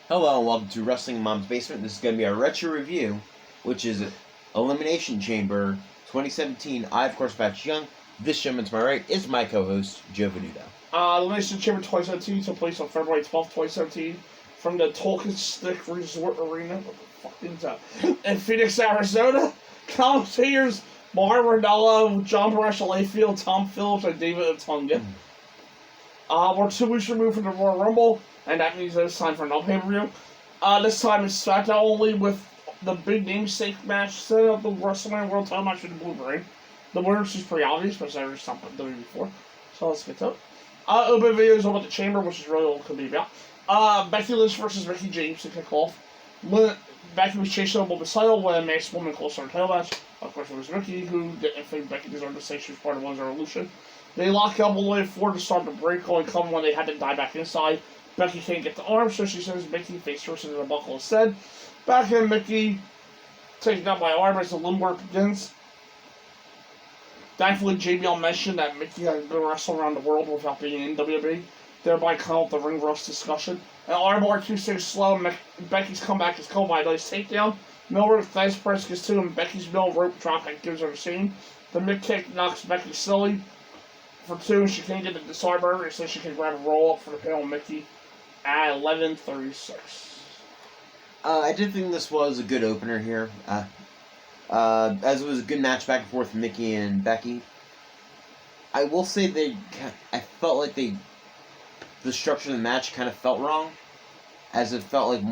Hello and welcome to Wrestling Mom's Basement. This is going to be our retro review, which is Elimination Chamber 2017. I, of course, Patch Young. This gentleman to my right is my co-host, Joe Venuto. Elimination Chamber 2017 took place on February 12th, 2017 from the Tolkien Stick Resort Arena. What the fuck is that? In Phoenix, Arizona. Commentators Maher Ranallo, John Brash, Layfield, Tom Phillips, and David Otunga. We're 2 weeks removed from the Royal Rumble, and that means it's time for another pay-per-view. This time it's SmackDown only with the big namesake match set up the WrestleMania World Title match with the Blue Brain. The winner is pretty obvious, but I never stopped WWE before. So let's get to it. Open videos about the Chamber, which is really all it could be about. Becky Lynch versus Mickey James to kick off. Becky was chasing a woman's title when a masked woman close to her title match. Of course, it was Mickey, who didn't think Becky deserved to say she was part of One's Revolution. They lock up all the way forward to start the break, only coming when they had to dive back inside. Becky can't get the arm, so she sends Mickey face first into the buckle instead. Back in, Mickey taken out by arm as the limb work begins. Thankfully, JBL mentioned that Mickey has been wrestling around the world without being in WWE, thereby cutting off the ring rust discussion. And armbar 2-6 slow, Becky's comeback is called by a nice takedown. Miller thighs press gets to him, Becky's middle rope drop that gives her a scene. The mid kick knocks Becky silly for 2, and she can't get the disarmer, and so she can grab a roll up for the pin on Mickey at 11:36. I did think this was a good opener here. As it was a good match back and forth with Mickey and Becky. I will say I felt like the structure of the match kind of felt wrong, as it felt like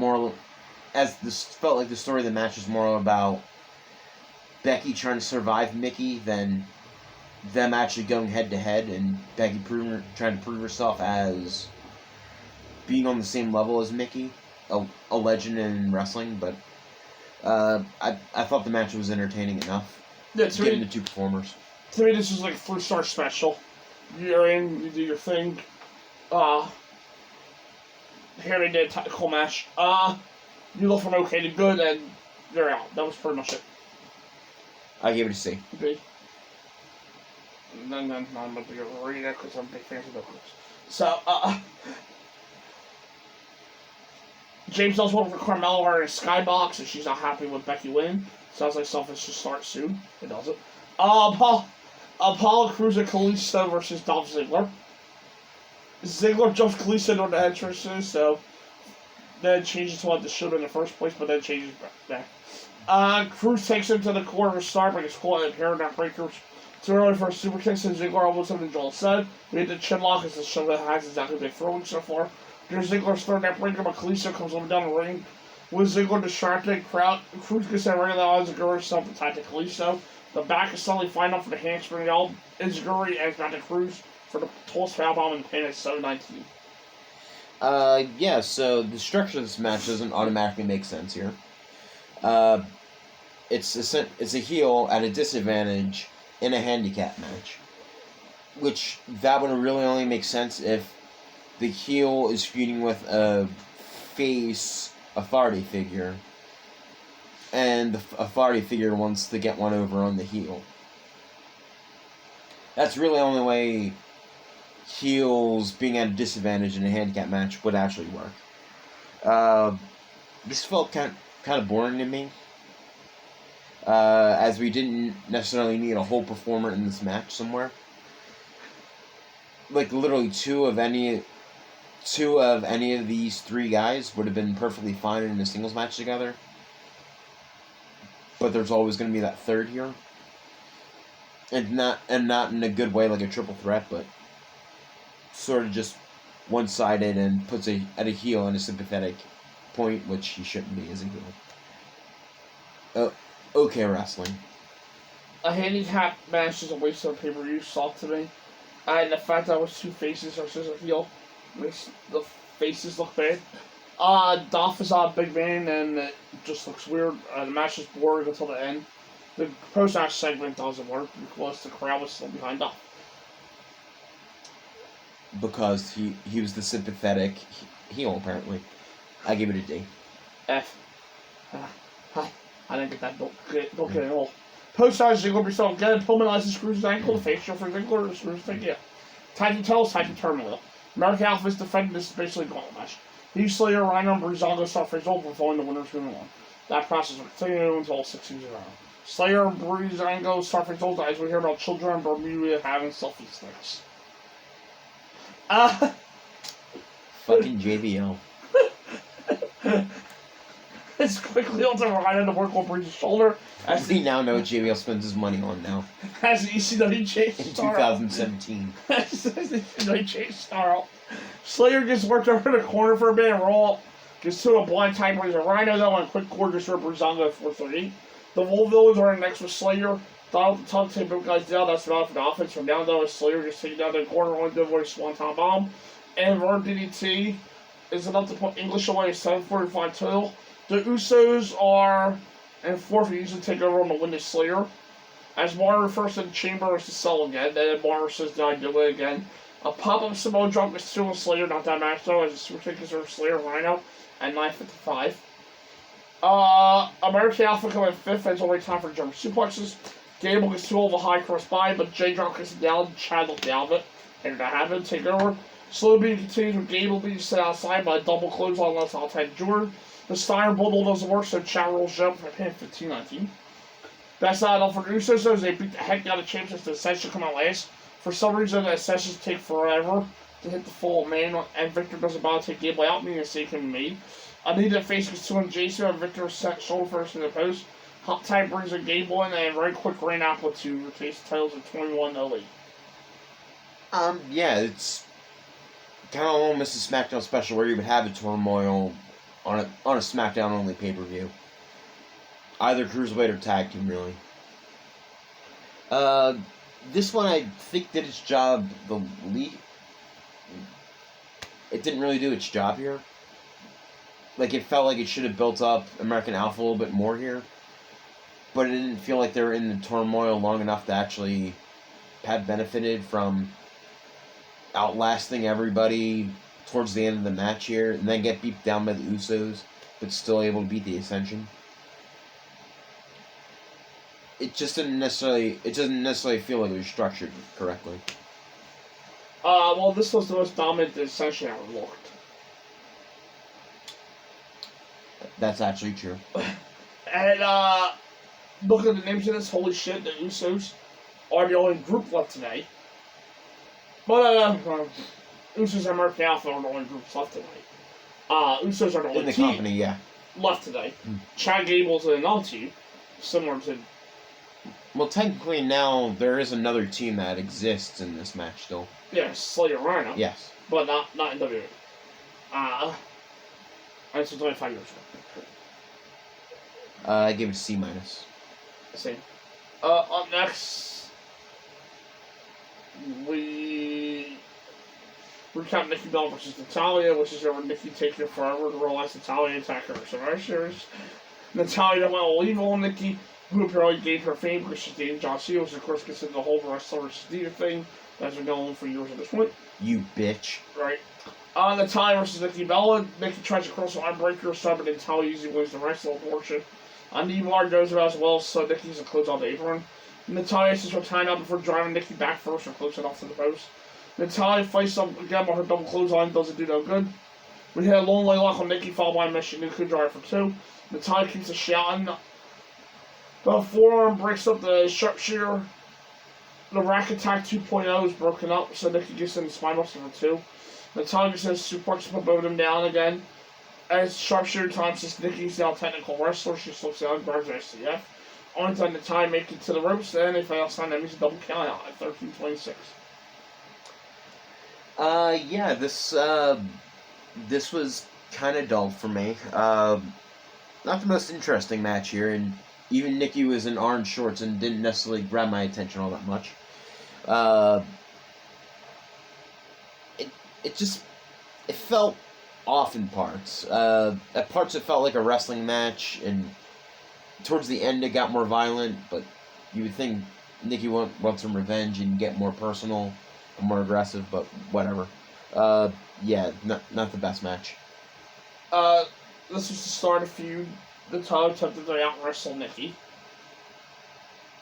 the story of the match was more about Becky trying to survive Mickey than them actually going head to head, and Becky trying to prove herself as being on the same level as Mickey, a legend in wrestling. But I thought the match was entertaining enough. Yeah, given the two performers. To me, this is like a 3-star special. You're in, you do your thing. Here they did a technical match. You go from okay to good, and you're out. That was pretty much it. I gave it a C. B. And then I'm going to be reading it because I'm a big fan of those. So, James does one for Carmella in a skybox, and she's not happy with Becky winning. Sounds like something should start soon. It doesn't. Apollo Crews and Kalisto versus Dolph Ziggler. Ziggler jumps Kalisto into the entrances, so then changes to what the should in the first place, but then changes back. Crews takes him to the corner to start, but he's caught in a pair of neck breakers. Too early for a super kick, and Ziggler almost him, and Joel said. We hit the chin lock as the show that has exactly been throwing so far. There's Ziggler's third neck breaker, but Kalisto comes over down the ring. With Ziggler distracted, Crews gets that ring that allows Ziggler to attack to Kalisto. The back is suddenly fine up for the handspring. All Izguri and back to Crews for the toss foul bomb and pin at 7:19. Yeah, so the structure of this match doesn't automatically make sense here. It's a heel at a disadvantage in a handicap match, which that would really only make sense if the heel is feuding with a face authority figure, and the authority figure wants to get one over on the heel. That's really the only way heels being at a disadvantage in a handicap match would actually work. This felt kind of boring to me, as we didn't necessarily need a whole performer in this match somewhere. Like, literally two of any of these three guys would have been perfectly fine in a singles match together. But there's always going to be that third here. And not in a good way like a triple threat, but sort of just one-sided and puts a heel in a sympathetic point, which he shouldn't be as a heel. Okay wrestling. A handicap match is a waste of a pay-per-view, sucked to me. And the fact that it was two faces versus a heel makes the faces look bad. Dolph is a big man, and it just looks weird. The match is boring until the end. The post-match segment doesn't work because the crowd was still behind Dolph. Because he was the sympathetic heel, apparently. I give it a D. F. I didn't get that. Don't get it at all. Post-match Ziggler be so good. Pullman license Crews' ankle. The face show for Ziggler. Screws thing, yeah. Titan tells Titan terminal. American Alpha is defending this is basically a gauntlet match. Heath Slater, Rhino, and Breezango start face off with only the winners moving on. That process will continue until 16 round. Slayer and Breezango start face off as we hear about children in Bermuda having selfie sticks. Fucking JBL. It's quickly on to Rhino to work on Breeze's shoulder. As we now know what JBL spends his money on now. As the ECW chase in star 2017. As the ECW chase star Slayer gets worked over the corner for a bit and roll up. Gets to a blind time brings a Rhino though and quick cord just for Breezango 430. The Wolf Villains are next with Slayer. Donald the top take both guys down. That's about it for the offense. From down though, Slayer just taking down the corner on the voice Swanton Bomb. And Vern DDT is enough to put English away at 7:45 total. The Usos are in fourth. We usually take over on the win to Slayer. As Marner refers to the chamber is to sell again. Then Marner says, "Did I do it again?" A pop-up Samoa drop is still with Slayer, not that match though, as the super kick is over Slayer Rhino at 9:55. American Alpha coming in fifth, and it's already time for German suplexes. Gable gets too over high cross by, but J drop gets it down. Chad looked down it. And that happened. Take over. Slow beat continues with Gable being set outside by a double close on left outside Jordan. The Steiner Bundle doesn't work, so Chad rolls jump for him 15-19. That's not enough for the Usos, as they beat the heck out of champs as the Ascension come out last. For some reason, the Ascensions take forever to hit the full man, and Victor doesn't bother to take Gable out, meaning a save can be made. Anita face gets to him, Jason, and Victor set shoulder first in the post. Hot Tide brings a Gable in, and very quick rain apple to replace the titles at 21-08. Yeah, it's kind of almost a SmackDown special where you would have a turmoil on a SmackDown only pay-per-view. Either cruiserweight or tag team, really. This one I think did its job the least. It didn't really do its job here. Like, it felt like it should have built up American Alpha a little bit more here. But it didn't feel like they were in the turmoil long enough to actually have benefited from outlasting everybody towards the end of the match here, and then get beat down by the Usos, but still able to beat the Ascension. It doesn't necessarily feel like it was structured correctly. Well, this was the most dominant the Ascension ever looked. That's actually true. And, look at the names of this, holy shit, the Usos are the only group left today. But, Usos and American Alpha are the only groups left today. Usos are the only team company, yeah. left today. Chad Gable's an another team, similar to... Well, technically now there is another team that exists in this match still. Yeah, Slayer Rhino. Yes. But not in WWE. And it's 25 years ago. I give it a C-. Same. Up next, we recap Nikki Bella versus Natalya, which is over Nikki taking it forever to realize Natalya attack her Survivor Series. Natalya don't want to leave on Nikki, who apparently gained her fame because she's dating John Cena, which of course gets into the whole wrestler versus Diva thing that's been going on for years at this point. You bitch. Right. Natalya versus Nikki Bella. Nikki tries to cross the arm breaker, but Natalya usually wins the wrestling portion. Neymar goes about as well, so Nikki's a close on the apron. Natalya says her time out before driving Nikki back first and close it off to the post. Natalya fights up again, but her double clothesline doesn't do no good. We hit a long laylock on Nikki, followed by a Michinoku driver for 2. Natalya keeps a shouting. The forearm breaks up the sharpshooter. The rack attack 2.0 is broken up, so Nikki gets in the spine buster for 2. Natalya gets in a suplex to put both of them down again. As sharpshooter time, since Nikki's now a technical wrestler, she slips out and grabs her SCF. On time the time make it to the ropes, and if I sign that means a double count out at 13:26. Yeah, this was kind of dull for me. Not the most interesting match here, and even Nikki was in orange shorts and didn't necessarily grab my attention all that much. It felt off in parts. At parts it felt like a wrestling match, and towards the end it got more violent, but you would think Nikki wants some revenge and get more personal and more aggressive, but whatever. Yeah, not the best match. This was the start of feud. Natalya attempted to out-wrestle Nikki.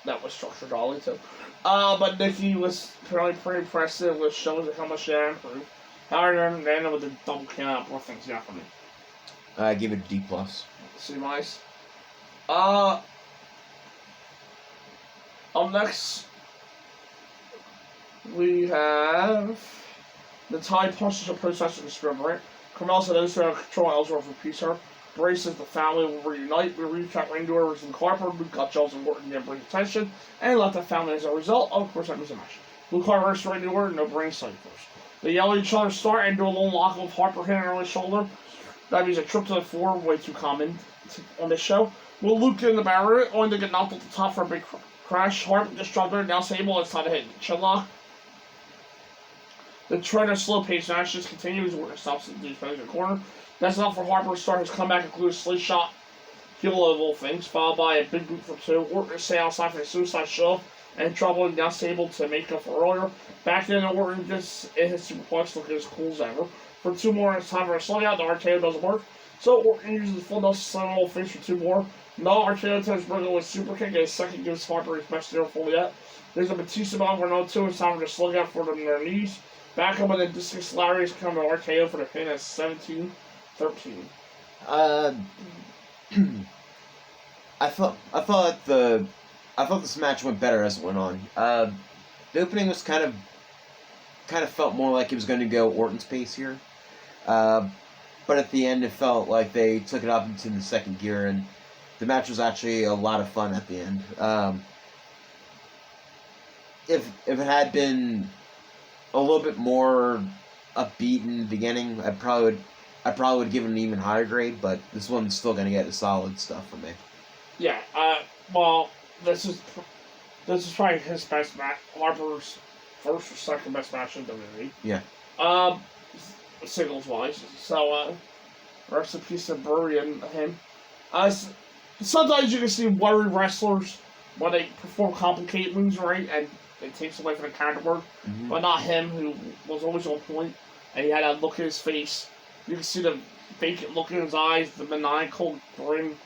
That was structured all too. But Nikki was apparently pretty impressive, which shows how much she had improved. However, they ended with the double count out. More things got for me. I give it a D+. C minus. Up next, we have the Tide punches a post-match experiment. Carmel said those who have control Ellsworth will piece her. Bray says the family will reunite. We recap Randy Orton and Harper. Luke got Jones and Orton didn't bring attention and left the family as a result. Of course, that was a match. Luke Harper versus Randy Orton, no brain sight first. They yell at each other, start, and do a little lock of Harper hitting her on his shoulder. That means a trip to the floor, way too common on this show. Will Luke get in the barrier, only to get knocked off the top for a big crash. Harper just dropped her, now Sable, it's time to hit chin lock. The trend of slow-paced match just continues. Orton stops the defense in the corner. That's enough for Harper to start his comeback, including a slate shot, heel of all things, followed by a big boot for 2. Orton to stay outside for a suicide shove, and trouble now Sable to make up for earlier. Back then, Orton just in his superplex looking as cool as ever. For 2 more, it's time for a slug out. The RKO doesn't work, so Orton uses full dose slam all face for 2 more. No RKO attempts Brigham with super kick, and a second gives Harper his best zero full yet. There's a Batista bomb for another 2. It's time for the slug out for them in their knees. Back up with a discus Larry's coming to RKO for the pin at 17-13. I thought this match went better as it went on. The opening was kind of felt more like it was going to go Orton's pace here, but at the end it felt like they took it up into the second gear, and the match was actually a lot of fun at the end. If it had been a little bit more upbeat in the beginning, I probably would give it an even higher grade, but this one's still going to get a solid stuff from me. Yeah, well, this is probably his best match, Harper's first or second best match in WWE. Yeah. Singles wise. So, rest in peace to Burry and him. Sometimes you can see worried wrestlers when they perform complicated moves right, and it takes away from the counter work. Mm-hmm. But not him, who was always on point, and he had that look in his face. You can see the vacant look in his eyes, the maniacal grin.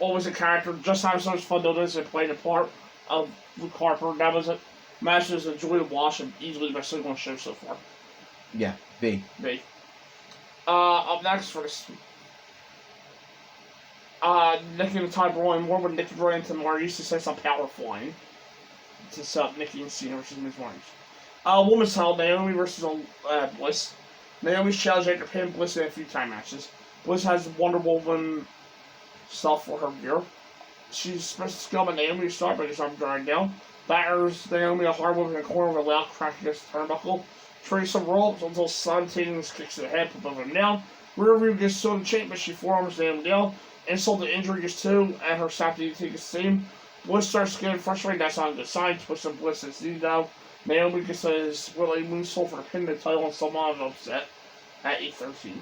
Always a character, just having so much fun doing this and playing the part of Luke Harper. That was a match that was a joy to watch and easily the best thing on the show so far. Yeah, B. Up next for this. Nikki and Ty Brawling more with Nikki Brawling to Maurice to say some power flying. To set up Nikki and Cena versus Miz Maurice. Women's title, Naomi versus Bliss. Naomi's challenged after pin Bliss in a few time matches. Bliss has Wonder Woman stuff for her gear. She's supposed to scum at Naomi to start, but it's not dragged down. Batters Naomi a hard move in the corner with a loud crack against the turnbuckle. Trace of ropes until simultaneous kicks to the head, put both of them down. Rear view gets to the chain, but she forearms Naomi down. Insult to injury gets 2, and her staff DDT gets the same. Bliss starts getting frustrated, that's not a good sign. Twists of Bliss is D down. Naomi gets his Willie moonsault for the pin the title, and someone is upset at 8:13.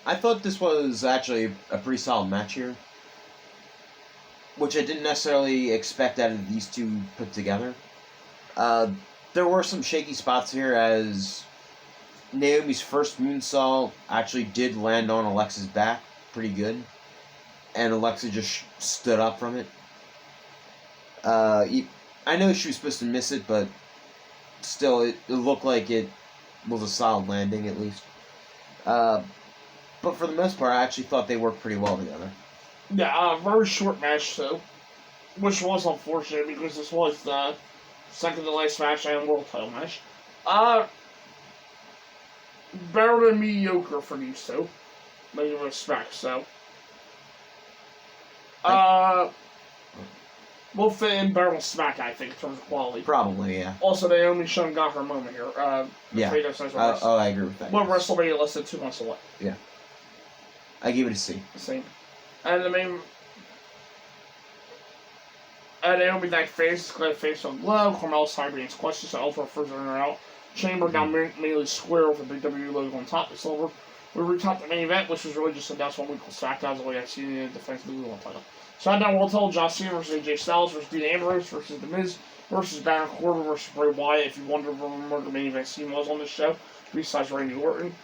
I thought this was actually a pretty solid match here, which I didn't necessarily expect out of these two put together. There were some shaky spots here, as Naomi's first moonsault actually did land on Alexa's back pretty good, and Alexa just stood up from it. I know she was supposed to miss it, but still, it looked like it was a solid landing at least. But for the most part, I actually thought they worked pretty well together. Yeah, very short match too, which was unfortunate because this was the second to last match and world title match. Better than mediocre for these two, in respect. So, we'll fit in better with SmackDown, I think, in terms of quality. Probably, yeah. Also, Naomi shouldn't got her moment here. Yeah. I agree with that. Well, WrestleMania less than 2 months away. Yeah. I give it a C. Same. And Naomi that face, glad face on glow. Carmella's side being questions, so Alpha further in or out. Chamber down mainly square with a big WWE logo on top. It's over. We recap the main event, which was really just announced 1 week with SmackDown, the way I've seen it in defense of the World title. SmackDown World title, John Cena versus AJ Styles versus Dean Ambrose versus The Miz versus Baron Corbin versus Bray Wyatt. If you wonder where the main event scene was on this show, besides Randy Orton.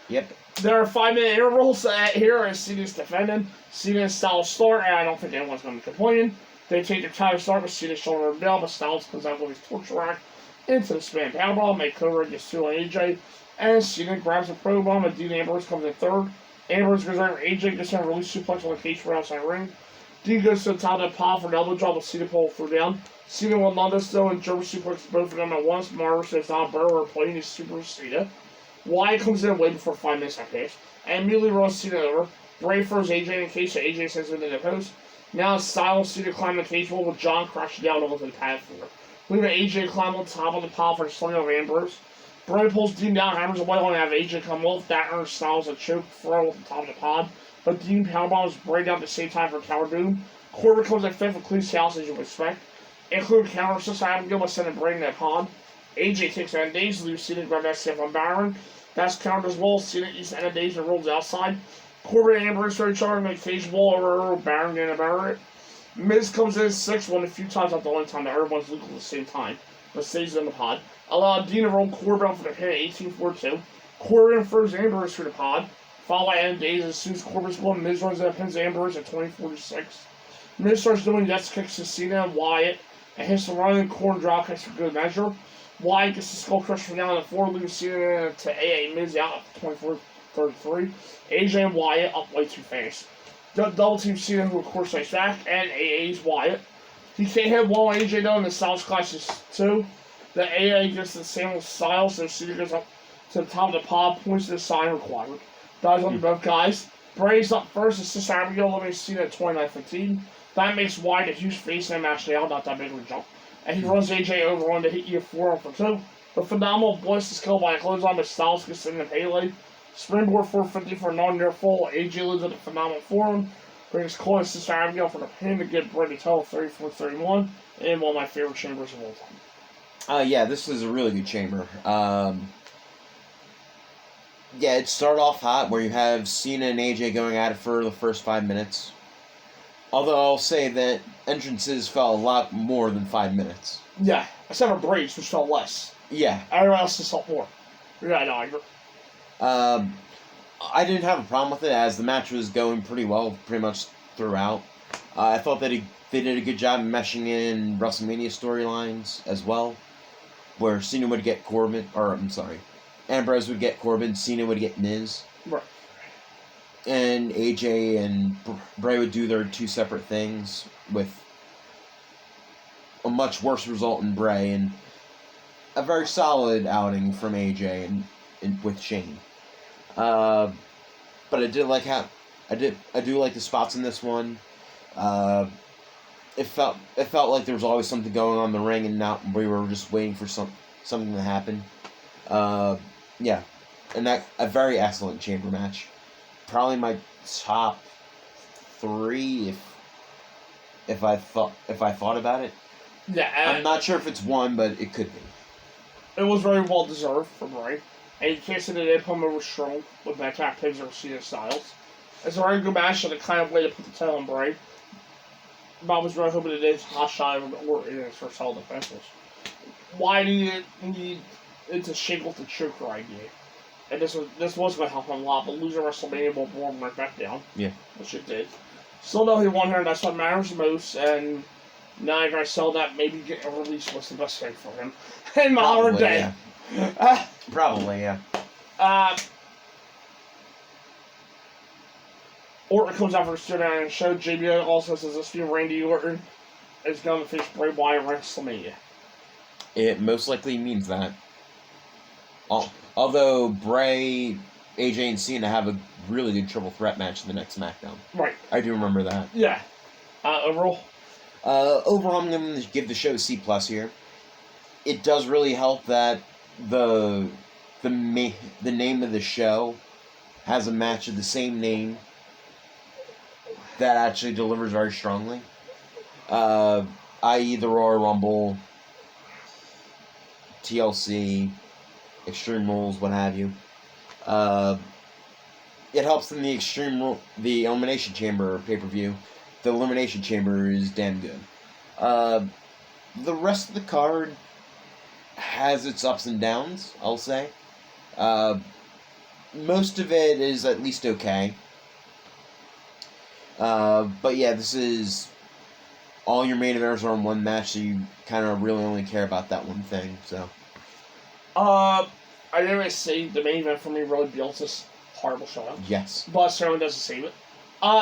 Yep. There are 5-minute intervals here as Cena's defending. Cena's Styles start, and I don't think anyone's going to be complaining. They take their time to start with Cena showing her down, but Styles comes out with his torture rack. into the spin powerbomb. Make Cobra gets 2 on AJ. And Cena grabs a pro bomb, and Dean Ambrose comes in third. Ambrose goes over AJ, gets him a release suplex on the cage for outside ring. Dean goes to the top of the pile for an elbow drop, with Cena pull through down. Cena will not this though, and German suplex both of them at once. Marver says Don Burrow are playing his Super Cena. Wyatt comes in way before 5 minutes have passed, and immediately runs Cena over. Bray throws AJ in case, so AJ sends him to the post. Now Styles Cena climb the cage wall with John crashing down onto the pad floor. Leaving AJ climb on top of the pile for a sling of Ambrose. Bray pulls Dean down, hammers away on, and have AJ come off. That earns Styles a choke throw at the top of the pod, but Dean powerbombs Bray down at the same time for Tower Doom. Corbin comes in fifth with clean house as you would expect. Include counter assist Abigail by sending Bray in that pod. AJ takes out Days, leaves Cena grab that stiff on Baron. That's countered as well. Cena eats the Days and rolls outside. Corbin and Ambrose for each other make cage wall over Baron getting about it. Miz comes in 6th, one a few times at the only time that everyone's looking at the same time, but stays in the pod. Allow Dean to roll Corbin up for the pin at 18-4-2. Corbin first Ambrose for the pod. Followed by Adam Days as soon as Corbin's gone, Miz runs out pins Ambrose at 24-6. Miz starts doing death kicks to Cena and Wyatt, and hits the running corn drop kicks for good measure. Wyatt gets the skull crush from down on the floor, leaving Cena to AA Miz out at 24-33. AJ and Wyatt up way too fast. Double team Cena, who of course takes back, and AA's Wyatt. He can't hit one on AJ though, and the Styles clashes too. The AA gets the same with Styles, so Cena goes up to the top of the pod, points to the sign required. Dives on both guys. Bray's up first, assists Abigail, eliminates Cena at 29-15. That makes Wyatt a huge face in that match now, not that big of a jump. And he runs AJ over on to hit you 4 for 2. The phenomenal bliss is killed by a clothesline, but Styles gets in the Pele. Springboard 450 for a non-near fall. AJ lives at a phenomenal form. Brings Cole and Sister Abigail for the pin to get Bray to tell 34-31. And one of my favorite chambers of all time. Yeah, this is a really good chamber. Yeah, it started off hot where you have Cena and AJ going at it for the first 5 minutes. Although I'll say that entrances felt a lot more than 5 minutes. Yeah, except for Bray's, which felt less. Yeah. Everyone else just felt more. Yeah, no, I agree. I didn't have a problem with it as the match was going pretty well pretty much throughout. I thought that they did a good job meshing in WrestleMania storylines as well, where Cena would get Corbin, or I'm sorry, Ambrose would get Corbin, Cena would get Miz. Right. And AJ and Bray would do their 2 separate things with a much worse result in Bray and a very solid outing from AJ and with Shane. But I did like how I do like the spots in this one. It felt like there was always something going on in the ring, and not we were just waiting for something to happen. Yeah, and that a very excellent chamber match. Probably my top 3 if I thought about it. Yeah, I'm not sure if it's 1, but it could be. It was very well deserved for Bray. And you can't say that they put him over strong with that attack pigs or Cena Styles. It's a very good match and a kind of way to put the title on Bray. But I was really hoping that it's hot shot or in his first title defense. Why do you need it to shake off the choker idea? And this was going to help him a lot, but losing WrestleMania will bore him right back down. Yeah. Which it did. Still though, he won here, and that's what matters most, and now you're going to sell that, maybe get a release was the best thing for him. In modern day. Yeah. Probably, yeah. Orton comes out for the sit-down and show. JBL also says this feud Randy Orton is going to face Bray Wyatt at WrestleMania. It most likely means that. Although Bray, AJ, and Cena have a really good triple threat match in the next SmackDown. Right. I do remember that. Yeah. Overall? Overall, I'm going to give the show C+ here. It does really help that the name of the show has a match of the same name that actually delivers very strongly. I.e. the Royal Rumble, TLC, Extreme Rules, what have you. It helps in the Elimination Chamber pay-per-view. The Elimination Chamber is damn good. The rest of the card has its ups and downs, I'll say. Most of it is at least okay. But yeah, this is all your main eventers are in one match, so you kind of really only care about that one thing. So, I didn't say the main event for me really builds this horrible showdown. yes. But certainly doesn't save it.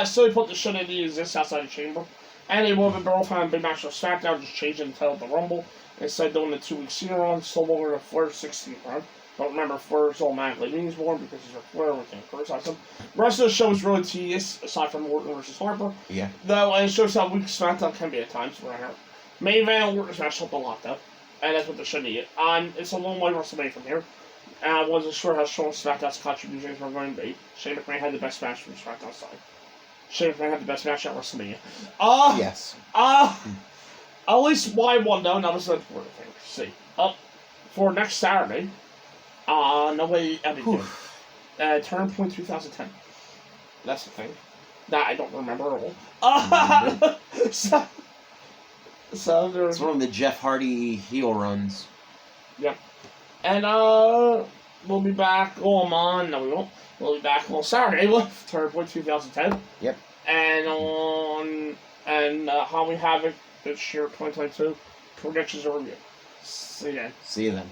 So he put the shit in the exists outside the chamber. And they moved the Barrel Time big match of SmackDown, just changing the title to Rumble. Instead of doing the 2-week senior run, so longer the Flair's 16th run. But remember, Flair's automatically means more because he's a Flair, we can't criticize him. The rest of the show was really tedious, aside from Orton versus Harper. Yeah. Though, and it shows how weak SmackDown can be at times. Right here. Main event, Orton's match helped a lot, though. And that's what they should need. It's a long way WrestleMania from here. And I wasn't sure how strong SmackDown's contributions were going to be. Shane McMahon had the best match from SmackDown's side. Shane McMahon had the best match at WrestleMania. Yes. At least why one though, that was the important thing to see. For next Saturday, no way, Turn Point 2010. That's the thing. That I don't remember at all. So there's... It's one of the Jeff Hardy heel runs. Yep. And, we'll be back on, no we won't. We'll be back on Saturday with Turn Point 2010. Yep. And how we have it this year, 2022. Predictions are review. See you then. See you then.